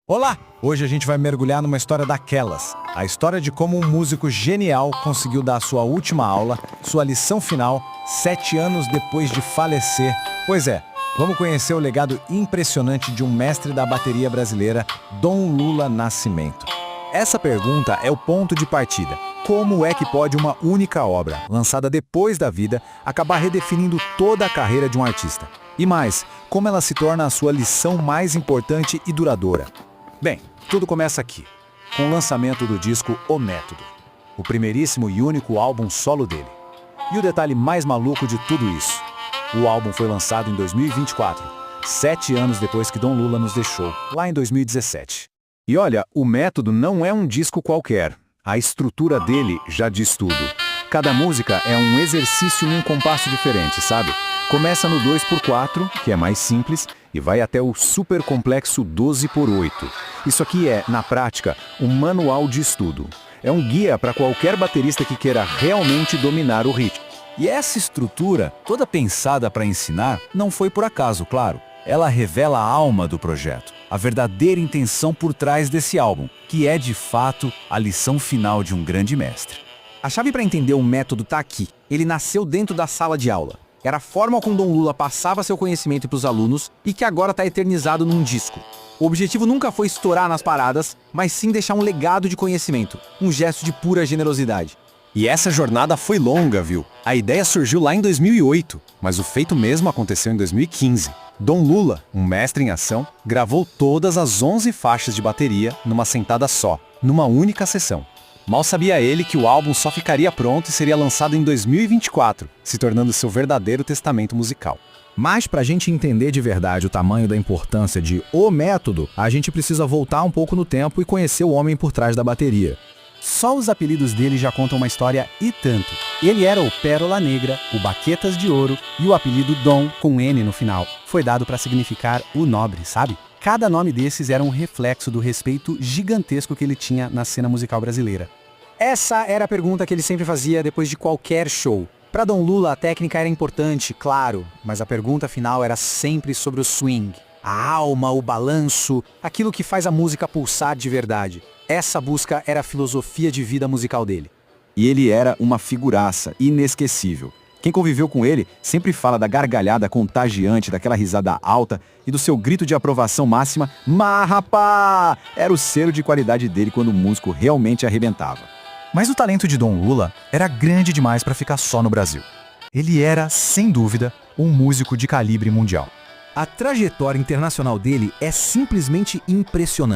Olá! Hoje a gente vai mergulhar numa história daquelas. A história de como um músico genial conseguiu dar a sua última aula, sua lição final, 7 anos depois de falecer. Pois é, vamos conhecer o legado impressionante de um mestre da bateria brasileira, Dom Lula Nascimento. Essa pergunta é o ponto de partida. Como é que pode uma única obra, lançada depois da vida, acabar redefinindo toda a carreira de um artista? E mais, como ela se torna a sua lição mais importante e duradoura? Bem, tudo começa aqui, com o lançamento do disco O Método, o primeiríssimo e único álbum solo dele. E o detalhe mais maluco de tudo isso, o álbum foi lançado em 2024, 7 anos depois que Dom Lula nos deixou, lá em 2017. E olha, O Método não é um disco qualquer, a estrutura dele já diz tudo. Cada música é um exercício num compasso diferente, sabe? Começa no 2x4, que é mais simples, e vai até o super complexo 12x8. Isso aqui é, na prática, um manual de estudo. É um guia para qualquer baterista que queira realmente dominar o ritmo. E essa estrutura, toda pensada para ensinar, não foi por acaso, claro. Ela revela a alma do projeto, a verdadeira intenção por trás desse álbum, que é, de fato, a lição final de um grande mestre. A chave para entender o método está aqui. Ele nasceu dentro da sala de aula. Era a forma como Dom Lula passava seu conhecimento para os alunos e que agora está eternizado num disco. O objetivo nunca foi estourar nas paradas, mas sim deixar um legado de conhecimento, um gesto de pura generosidade. E essa jornada foi longa, viu? A ideia surgiu lá em 2008, mas o feito mesmo aconteceu em 2015. Dom Lula, um mestre em ação, gravou todas as 11 faixas de bateria numa sentada só, numa única sessão. Mal sabia ele que o álbum só ficaria pronto e seria lançado em 2024, se tornando seu verdadeiro testamento musical. Mas para a gente entender de verdade o tamanho da importância de O Método, a gente precisa voltar um pouco no tempo e conhecer o homem por trás da bateria. Só os apelidos dele já contam uma história e tanto. Ele era o Pérola Negra, o Baquetas de Ouro e o apelido Dom, com N no final, foi dado para significar o nobre, sabe? Cada nome desses era um reflexo do respeito gigantesco que ele tinha na cena musical brasileira. Essa era a pergunta que ele sempre fazia depois de qualquer show. Para Dom Lula, a técnica era importante, claro, mas a pergunta final era sempre sobre o swing. A alma, o balanço, aquilo que faz a música pulsar de verdade. Essa busca era a filosofia de vida musical dele. E ele era uma figuraça, inesquecível. Quem conviveu com ele sempre fala da gargalhada contagiante, daquela risada alta e do seu grito de aprovação máxima, "Mas rapá!" Era o selo de qualidade dele quando o músico realmente arrebentava. Mas o talento de Dom Lula era grande demais para ficar só no Brasil. Ele era, sem dúvida, um músico de calibre mundial. A trajetória internacional dele é simplesmente impressionante.